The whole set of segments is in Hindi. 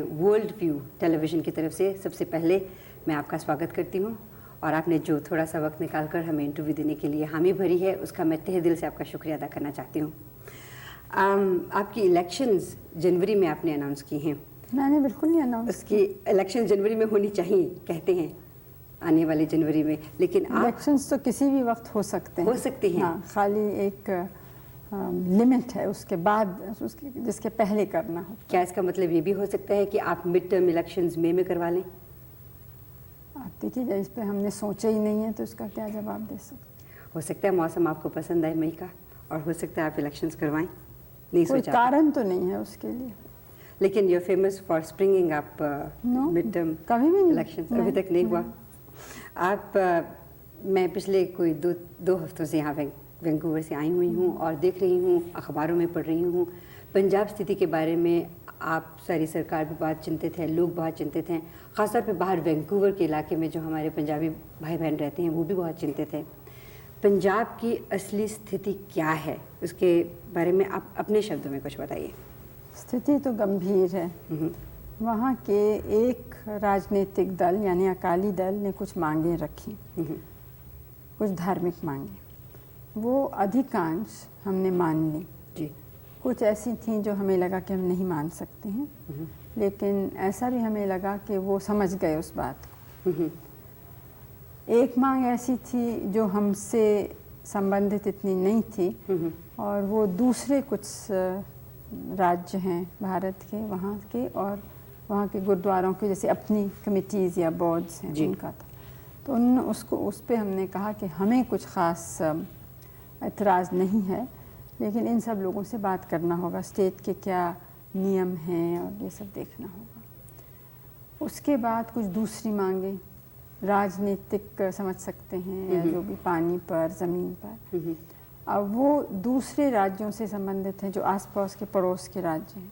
वर्ल्ड व्यू टेलीविज़न की तरफ से सबसे पहले मैं आपका स्वागत करती हूँ और आपने जो थोड़ा सा वक्त निकालकर हमें इंटरव्यू देने के लिए हामी भरी है उसका मैं तहे दिल से आपका शुक्रिया अदा करना चाहती हूँ। आपकी इलेक्शंस जनवरी में आपने अनाउंस की हैं। मैंने बिल्कुल नहीं अनाउंस उसकी इलेक्शन जनवरी में होनी चाहिए कहते हैं, आने वाले जनवरी में, लेकिन इलेक्शंस तो किसी भी वक्त हो सकते हैं। हो सकती हैं। हाँ, खाली एक लिमिट है उसके बाद जिसके पहले करना हो। क्या इसका मतलब ये भी हो सकता है कि आप मिड टर्म इलेक्शंस मई में करवा लें? आप देखिए, इस पर हमने सोचा ही नहीं है तो इसका क्या जवाब दे सकते। हो सकता है मौसम आपको पसंद आए मई का और हो सकता है आप इलेक्शंस करवाएं, नहीं कोई सोचा कारण तो नहीं है उसके लिए। लेकिन you famous for springing up mid term कभी भी नहीं, इलेक्शंस अभी तक नहीं हुआ। आप मैं पिछले कोई दो हफ्तों से यहाँ वैंकूवर से आई हुई हूँ और देख रही हूँ, अखबारों में पढ़ रही हूँ, पंजाब स्थिति के बारे में आप सारी सरकार भी बहुत चिंतित है, लोग बहुत चिंतित हैं, ख़ासतौर पे बाहर वैंकूवर के इलाके में जो हमारे पंजाबी भाई बहन रहते हैं वो भी बहुत चिंतित हैं। पंजाब की असली स्थिति क्या है, उसके बारे में आप अपने शब्दों में कुछ बताइए। स्थिति तो गंभीर है। वहाँ के एक राजनीतिक दल यानी अकाली दल ने कुछ मांगे रखी, कुछ धार्मिक मांगे, वो अधिकांश हमने मान ली जी। कुछ ऐसी थी जो हमें लगा कि हम नहीं मान सकते हैं, लेकिन ऐसा भी हमें लगा कि वो समझ गए उस बात को। एक मांग ऐसी थी जो हमसे संबंधित इतनी नहीं थी और वो दूसरे कुछ राज्य हैं भारत के, वहाँ के और वहाँ के गुरुद्वारों के जैसे अपनी कमिटीज़ या बोर्ड्स हैं उनका था। तो उस पर हमने कहा कि हमें कुछ ख़ास एतराज़ नहीं है, लेकिन इन सब लोगों से बात करना होगा, स्टेट के क्या नियम हैं और ये सब देखना होगा। उसके बाद कुछ दूसरी मांगे राजनीतिक समझ सकते हैं या जो भी पानी पर, ज़मीन पर, अब वो दूसरे राज्यों से संबंधित हैं जो आसपास के पड़ोस के राज्य हैं।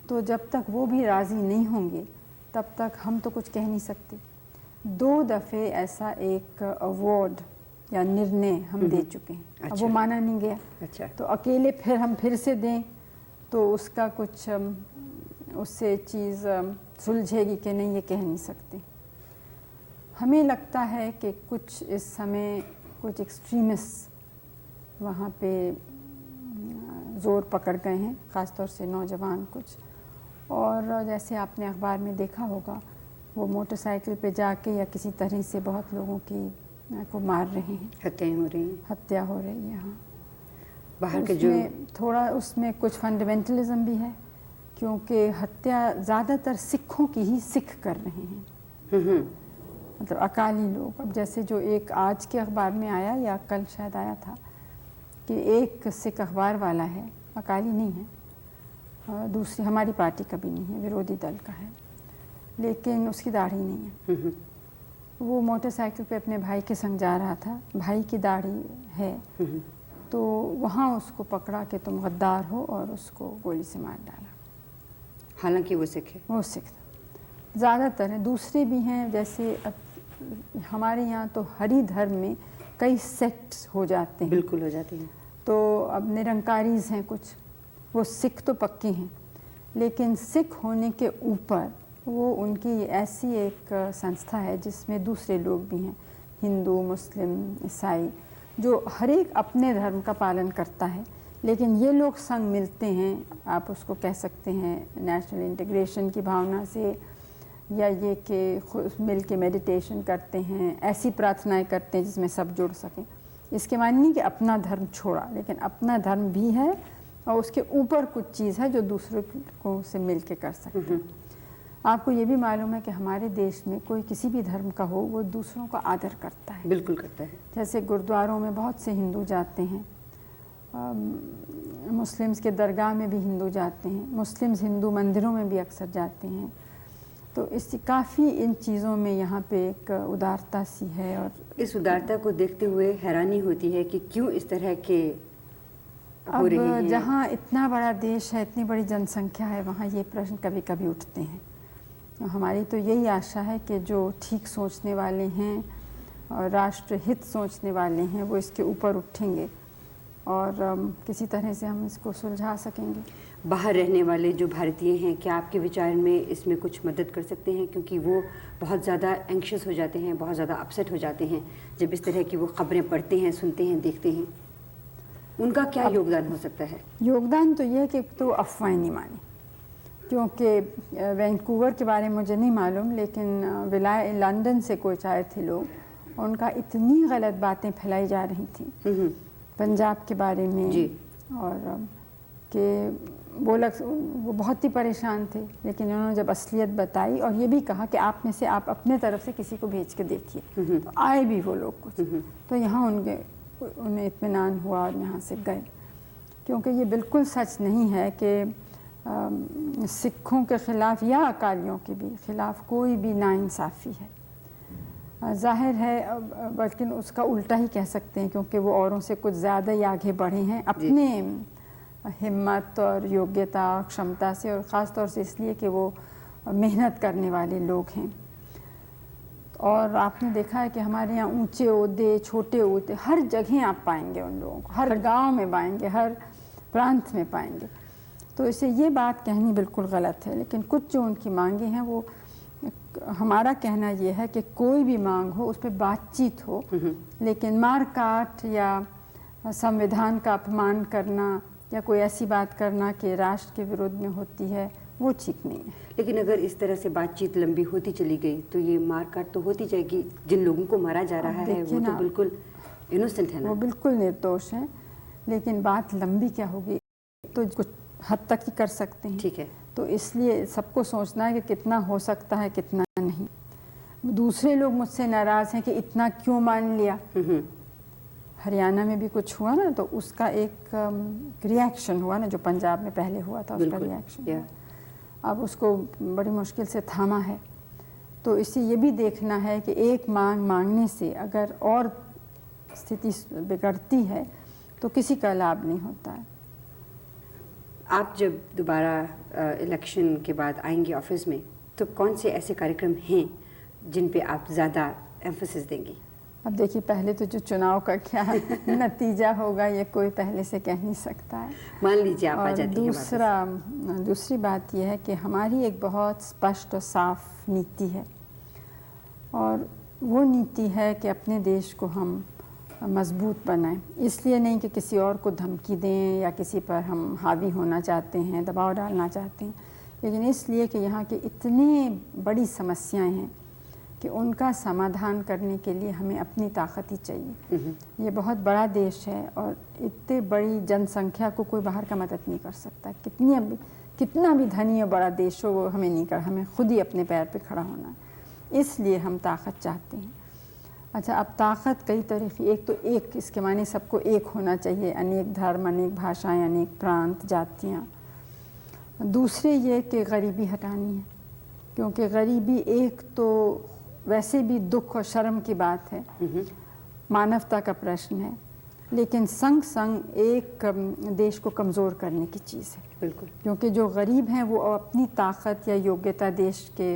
तो जब तक वो भी राज़ी नहीं होंगे तब तक हम तो कुछ कह नहीं सकते। 2 दफ़े ऐसा एक अवार्ड या निर्णय हम दे चुके हैं। अच्छा। अब वो माना नहीं गया। अच्छा। तो अकेले फिर से दें तो उसका कुछ उससे चीज़ सुलझेगी कि नहीं, ये कह नहीं सकते। हमें लगता है कि कुछ इस समय कुछ एक्सट्रीमिस्ट वहाँ पे ज़ोर पकड़ गए हैं, ख़ासतौर से नौजवान कुछ, और जैसे आपने अखबार में देखा होगा वो मोटरसाइकिल पे जाके या किसी तरह से बहुत लोगों को मार रहे हैं, हत्याएं हो रही हैं, हत्या हो रही है। हाँ, बाहर के जो थोड़ा उसमें कुछ फंडामेंटलिज्म भी है, क्योंकि हत्या ज़्यादातर सिखों की ही सिख कर रहे हैं, मतलब अकाली लोग। अब जैसे जो एक आज के अखबार में आया या कल शायद आया था कि एक सिख अखबार वाला है, अकाली नहीं है, दूसरी हमारी पार्टी का भी नहीं है, विरोधी दल का है, लेकिन उसकी दाढ़ी नहीं है। वो मोटरसाइकिल पे अपने भाई के संग जा रहा था, भाई की दाढ़ी है, तो वहाँ उसको पकड़ा कि तुम गद्दार हो और उसको गोली से मार डाला। हालांकि वो सिख है, वो सिख था। ज़्यादातर हैं, दूसरे भी हैं, जैसे अब हमारे यहाँ तो हरि धर्म में कई सेक्ट्स हो जाते हैं। बिल्कुल हो जाते हैं। तो अब निरंकारीज हैं कुछ, वो सिख तो पक्के हैं, लेकिन सिख होने के ऊपर वो उनकी ऐसी एक संस्था है जिसमें दूसरे लोग भी हैं, हिंदू, मुस्लिम, ईसाई, जो हर एक अपने धर्म का पालन करता है, लेकिन ये लोग संग मिलते हैं, आप उसको कह सकते हैं नेशनल इंटीग्रेशन की भावना से, या ये कि मिल के मेडिटेशन करते हैं, ऐसी प्रार्थनाएं करते हैं जिसमें सब जुड़ सकें। इसके माने नहीं कि अपना धर्म छोड़ा, लेकिन अपना धर्म भी है और उसके ऊपर कुछ चीज़ है जो दूसरों को से मिल के कर सकते हैं। आपको ये भी मालूम है कि हमारे देश में कोई किसी भी धर्म का हो, वो दूसरों का आदर करता है। बिल्कुल करता है। जैसे गुरुद्वारों में बहुत से हिंदू जाते हैं, मुस्लिम्स के दरगाह में भी हिंदू जाते हैं, मुस्लिम्स हिंदू मंदिरों में भी अक्सर जाते हैं। तो इस काफ़ी इन चीज़ों में यहाँ पे एक उदारता सी है, और इस उदारता को देखते हुए हैरानी होती है कि क्यों इस तरह के हो रहे हैं। जहाँ इतना बड़ा देश है, इतनी बड़ी जनसंख्या है, वहाँ ये प्रश्न कभी कभी उठते हैं। हमारी तो यही आशा है कि जो ठीक सोचने वाले हैं और राष्ट्र हित सोचने वाले हैं वो इसके ऊपर उठेंगे और किसी तरह से हम इसको सुलझा सकेंगे। बाहर रहने वाले जो भारतीय हैं, क्या आपके विचार में इसमें कुछ मदद कर सकते हैं? क्योंकि वो बहुत ज़्यादा एंक्शस हो जाते हैं, बहुत ज़्यादा अपसेट हो जाते हैं जब इस तरह की वो खबरें पढ़ते हैं, सुनते हैं, देखते हैं। उनका क्या योगदान हो सकता है? योगदान तो ये है कि तो अफवाहें नहीं माने, क्योंकि वैंकूवर के बारे में मुझे नहीं मालूम, लेकिन लंदन से कुछ आए थे लोग, उनका इतनी गलत बातें फैलाई जा रही थी पंजाब के बारे में जी। और कि वो बहुत ही परेशान थे, लेकिन उन्होंने जब असलियत बताई और ये भी कहा कि आप में से आप अपने तरफ से किसी को भेज के देखिए, तो आए भी वो लोग कुछ, तो यहाँ उन्हें इत्मीनान हुआ और यहाँ से गए। क्योंकि ये बिल्कुल सच नहीं है कि सिखों के ख़िलाफ़ या अकालियों के भी ख़िलाफ़ कोई भी नाइंसाफ़ी है। ज़ाहिर है, बल्कि उसका उल्टा ही कह सकते हैं, क्योंकि वो औरों से कुछ ज़्यादा ही आगे बढ़े हैं अपने हिम्मत और योग्यता और क्षमता से, और ख़ास तौर से इसलिए कि वो मेहनत करने वाले लोग हैं। और आपने देखा है कि हमारे यहाँ ऊंचे ओहदे, छोटे ओहदे, हर जगह आप पाएंगे उन लोगों को, हर गांव में पाएंगे, हर प्रांत में पाएंगे। तो इसे ये बात कहनी बिल्कुल गलत है। लेकिन कुछ जो उनकी मांगे हैं, वो हमारा कहना ये है कि कोई भी मांग हो उस पर बातचीत हो, लेकिन मार काट या संविधान का अपमान करना या कोई ऐसी बात करना कि राष्ट्र के विरोध में होती है, वो ठीक नहीं है। लेकिन अगर इस तरह से बातचीत लंबी होती चली गई तो ये मारकाट तो होती जाएगी। जिन लोगों को मारा जा रहा है वो तो बिल्कुल इनोसेंट है ना, वो बिल्कुल निर्दोष हैं। लेकिन बात लंबी क्या होगी, तो कुछ हद तक ही कर सकते हैं। ठीक है। तो इसलिए सबको सोचना है कि कितना हो सकता है, कितना नहीं। दूसरे लोग मुझसे नाराज़ हैं कि इतना क्यों मान लिया। हरियाणा में भी कुछ हुआ ना, तो उसका एक रिएक्शन हुआ ना, जो पंजाब में पहले हुआ था, उसका रिएक्शन अब उसको बड़ी मुश्किल से थामा है। तो इससे ये भी देखना है कि एक मांग मांगने से अगर और स्थिति बिगड़ती है तो किसी का लाभ नहीं होता है। आप जब दोबारा इलेक्शन के बाद आएंगे ऑफिस में, तो कौन से ऐसे कार्यक्रम हैं जिन पे आप ज़्यादा एम्फेसिस देंगी? अब देखिए, पहले तो जो चुनाव का क्या नतीजा होगा ये कोई पहले से कह नहीं सकता है। मान लीजिए आप आ जाती हैं। दूसरी बात यह है कि हमारी एक बहुत स्पष्ट और साफ नीति है, और वो नीति है कि अपने देश को हम मजबूत बनाएं। इसलिए नहीं कि किसी और को धमकी दें या किसी पर हम हावी होना चाहते हैं, दबाव डालना चाहते हैं, लेकिन इसलिए कि यहाँ की इतनी बड़ी समस्याएं हैं कि उनका समाधान करने के लिए हमें अपनी ताकत ही चाहिए। ये बहुत बड़ा देश है और इतने बड़ी जनसंख्या को कोई बाहर का मदद नहीं कर सकता। कितना भी धनी और बड़ा देश हो, वो हमें नहीं कर, हमें खुद ही अपने पैर पे खड़ा होना है। इसलिए हम ताकत चाहते हैं। अच्छा, अब ताकत कई तरह की, एक तो एक, इसके माने सबको एक होना चाहिए, अनेक धर्म, अनेक भाषाएं, अनेक प्रांत, जातियाँ। दूसरे ये कि गरीबी हटानी है, क्योंकि गरीबी एक तो वैसे भी दुख और शर्म की बात है, मानवता का प्रश्न है, लेकिन संग संग एक देश को कमज़ोर करने की चीज़ है। बिल्कुल। क्योंकि जो गरीब हैं वो अपनी ताकत या योग्यता देश के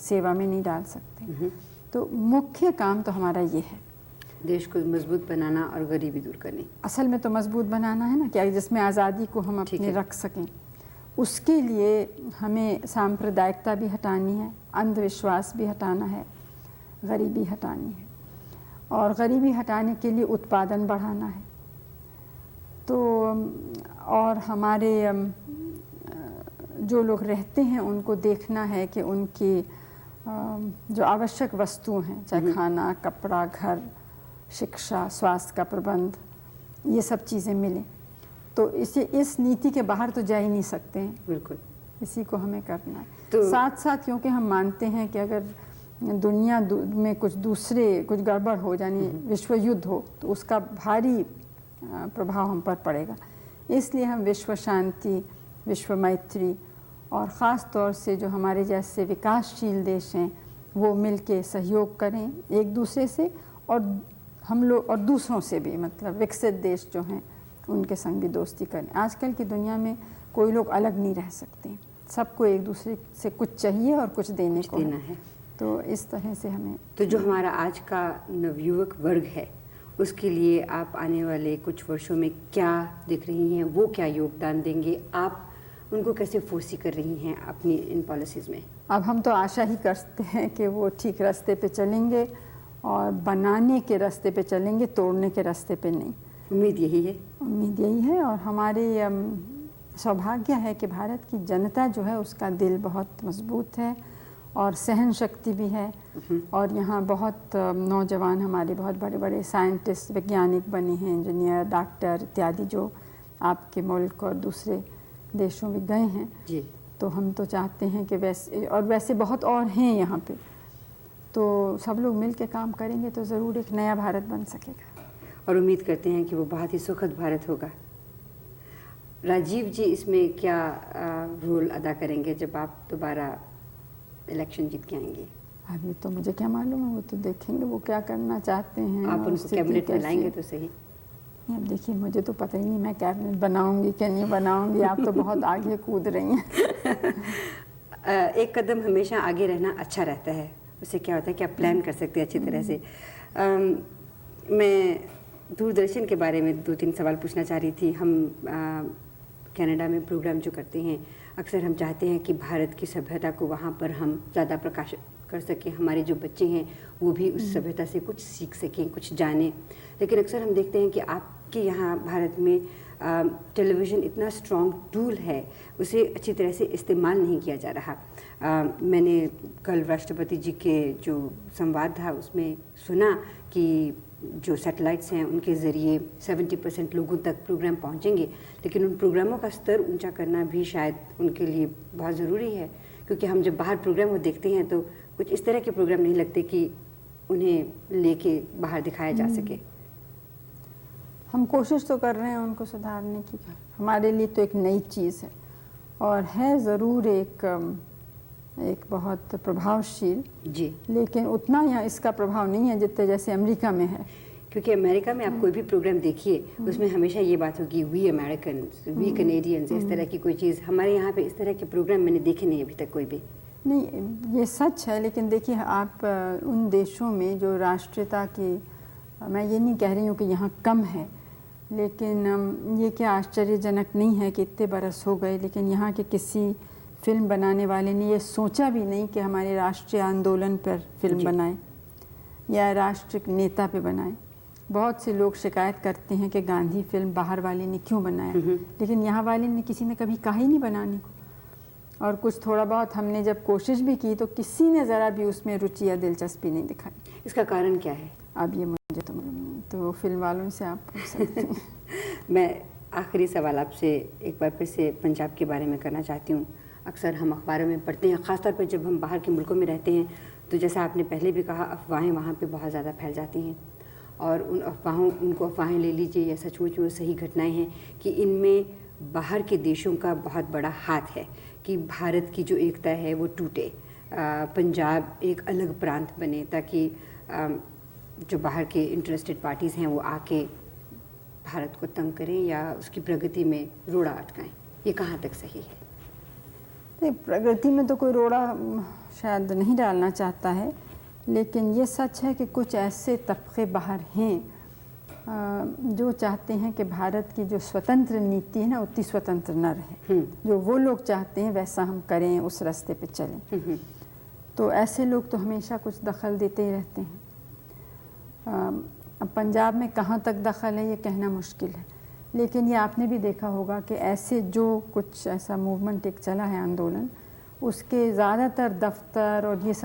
सेवा में नहीं डाल सकते। तो मुख्य काम तो हमारा ये है, देश को मजबूत बनाना और गरीबी दूर करनी। असल में तो मजबूत बनाना है ना, क्या जिसमें आज़ादी को हम अपने रख सकें। उसके लिए हमें सांप्रदायिकता भी हटानी है, अंधविश्वास भी हटाना है, गरीबी हटानी है, और गरीबी हटाने के लिए उत्पादन बढ़ाना है। तो और हमारे जो लोग रहते हैं उनको देखना है कि उनकी जो आवश्यक वस्तुएं हैं, चाहे खाना, कपड़ा, घर, शिक्षा, स्वास्थ्य का प्रबंध, ये सब चीज़ें मिलें। तो इस नीति के बाहर तो जा ही नहीं सकते हैं। बिल्कुल, इसी को हमें करना है। तो साथ साथ क्योंकि हम मानते हैं कि अगर दुनिया में कुछ गड़बड़ हो, यानी विश्व युद्ध हो, तो उसका भारी प्रभाव हम पर पड़ेगा। इसलिए हम विश्व शांति, विश्व मैत्री और ख़ास तौर से जो हमारे जैसे विकासशील देश हैं वो मिल के सहयोग करें एक दूसरे से, और हम लोग और दूसरों से भी, मतलब विकसित देश जो हैं उनके संग भी दोस्ती करें। आजकल की दुनिया में कोई लोग अलग नहीं रह सकते, सबको एक दूसरे से कुछ चाहिए और कुछ देने को है। तो इस तरह से हमें, तो जो हमारा आज का नवयुवक वर्ग है उसके लिए आप आने वाले कुछ वर्षों में क्या देख रही हैं, वो क्या योगदान देंगे, आप उनको कैसे फोर्सी कर रही हैं अपनी इन पॉलिसीज़ में? अब हम तो आशा ही करते हैं कि वो ठीक रास्ते पे चलेंगे और बनाने के रास्ते पे चलेंगे, तोड़ने के रास्ते पे नहीं। उम्मीद यही है। उम्मीद यही है और हमारी सौभाग्य है कि भारत की जनता जो है उसका दिल बहुत मजबूत है और सहन शक्ति भी है। और यहाँ बहुत नौजवान हमारे बहुत बड़े बड़े साइंटिस्ट, वैज्ञानिक बने हैं, इंजीनियर, डॉक्टर इत्यादि, जो आपके मुल्क और दूसरे देशों में गए हैं जी। तो हम तो चाहते हैं कि वैसे बहुत और हैं यहाँ पे, तो सब लोग मिल के काम करेंगे तो ज़रूर एक नया भारत बन सकेगा। और उम्मीद करते हैं कि वो बहुत ही सुखद भारत होगा। राजीव जी इसमें क्या रोल अदा करेंगे जब आप दोबारा इलेक्शन जीत के आएंगे? अब ये तो मुझे क्या मालूम है, वो तो देखेंगे वो क्या करना चाहते हैं। आप उनको कैबिनेट में लाएंगे तो सही। अब देखिए, मुझे तो पता ही नहीं मैं कैबिनेट बनाऊंगी कि नहीं बनाऊंगी, आप तो बहुत आगे कूद रही हैं। एक कदम हमेशा आगे रहना अच्छा रहता है, उससे क्या होता है कि आप प्लान कर सकते हैं अच्छी तरह से। मैं दूरदर्शन के बारे में 2-3 सवाल पूछना चाह रही थी। हम कनाडा में प्रोग्राम जो करते हैं, अक्सर हम चाहते हैं कि भारत की सभ्यता को वहाँ पर हम ज़्यादा प्रकाशित कर सकें, हमारे जो बच्चे हैं वो भी उस सभ्यता से कुछ सीख सकें, कुछ जानें। लेकिन अक्सर हम देखते हैं कि आपके यहाँ भारत में टेलीविज़न इतना स्ट्रॉन्ग टूल है, उसे अच्छी तरह से इस्तेमाल नहीं किया जा रहा। मैंने कल राष्ट्रपति जी के जो संवाद था उसमें सुना कि जो सैटेलाइट्स हैं उनके ज़रिए 70% लोगों तक प्रोग्राम पहुंचेंगे, लेकिन उन प्रोग्रामों का स्तर ऊंचा करना भी शायद उनके लिए बहुत ज़रूरी है, क्योंकि हम जब बाहर प्रोग्राम को देखते हैं तो कुछ इस तरह के प्रोग्राम नहीं लगते कि उन्हें लेके बाहर दिखाया जा सके। हम कोशिश तो कर रहे हैं उनको सुधारने की। हमारे लिए तो एक नई चीज़ है और है ज़रूर एक बहुत प्रभावशील जी, लेकिन उतना यहाँ इसका प्रभाव नहीं है जितने जैसे अमेरिका में है। क्योंकि अमेरिका में आप कोई भी प्रोग्राम देखिए उसमें हमेशा ये बात होगी वी अमेरिकन्स, वी कनेडियंस, इस तरह की कोई चीज़। हमारे यहाँ पे इस तरह के प्रोग्राम मैंने देखे नहीं अभी तक कोई भी। नहीं, ये सच है, लेकिन देखिए आप उन देशों में जो राष्ट्रीयता की, मैं ये नहीं कह रही हूँ कि यहाँ कम है, लेकिन ये क्या आश्चर्यजनक नहीं है कि इतने बरस हो गए लेकिन यहाँ के किसी फिल्म बनाने वाले ने ये सोचा भी नहीं कि हमारे राष्ट्रीय आंदोलन पर फिल्म बनाए या राष्ट्रीय नेता पे बनाए। बहुत से लोग शिकायत करते हैं कि गांधी फिल्म बाहर वाले ने क्यों बनाया, लेकिन यहाँ वाले ने किसी ने कभी कहा ही नहीं बनाने को। और कुछ थोड़ा बहुत हमने जब कोशिश भी की तो किसी ने ज़रा भी उसमें रुचि या दिलचस्पी नहीं दिखाई। इसका कारण क्या है? अब ये मुझे तो मालूम नहीं, तो फिल्म वालों से आप पूछ सकते हैं। मैं आखिरी सवाल आपसे एक बार फिर से पंजाब के बारे में करना चाहती हूँ। अक्सर हम अखबारों में पढ़ते हैं, ख़ासतौर पर जब हम बाहर के मुल्कों में रहते हैं, तो जैसा आपने पहले भी कहा, अफवाहें वहाँ पे बहुत ज़्यादा फैल जाती हैं और उनको अफवाहें ले लीजिए या सचमुच में सही घटनाएं हैं कि इनमें बाहर के देशों का बहुत बड़ा हाथ है कि भारत की जो एकता है वो टूटे, पंजाब एक अलग प्रांत बने, ताकि जो बाहर के इंटरेस्टेड पार्टीज़ हैं वो आके भारत को तंग करें या उसकी प्रगति में रोड़ा अटकाएं। ये कहाँ तक सही है? नहीं, प्रगति में तो कोई रोड़ा शायद नहीं डालना चाहता है, लेकिन ये सच है कि कुछ ऐसे तबके बाहर हैं जो चाहते हैं कि भारत की जो स्वतंत्र नीति है ना उतनी स्वतंत्र न रहे। जो वो लोग चाहते हैं वैसा हम करें, उस रास्ते पे चलें। तो ऐसे लोग तो हमेशा कुछ दखल देते ही रहते हैं। अब पंजाब में कहाँ तक दखल है ये कहना मुश्किल है, लेकिन ये आपने भी देखा होगा कि ऐसे जो कुछ ऐसा मूवमेंट एक चला है, आंदोलन, उसके ज़्यादातर दफ्तर और ये सब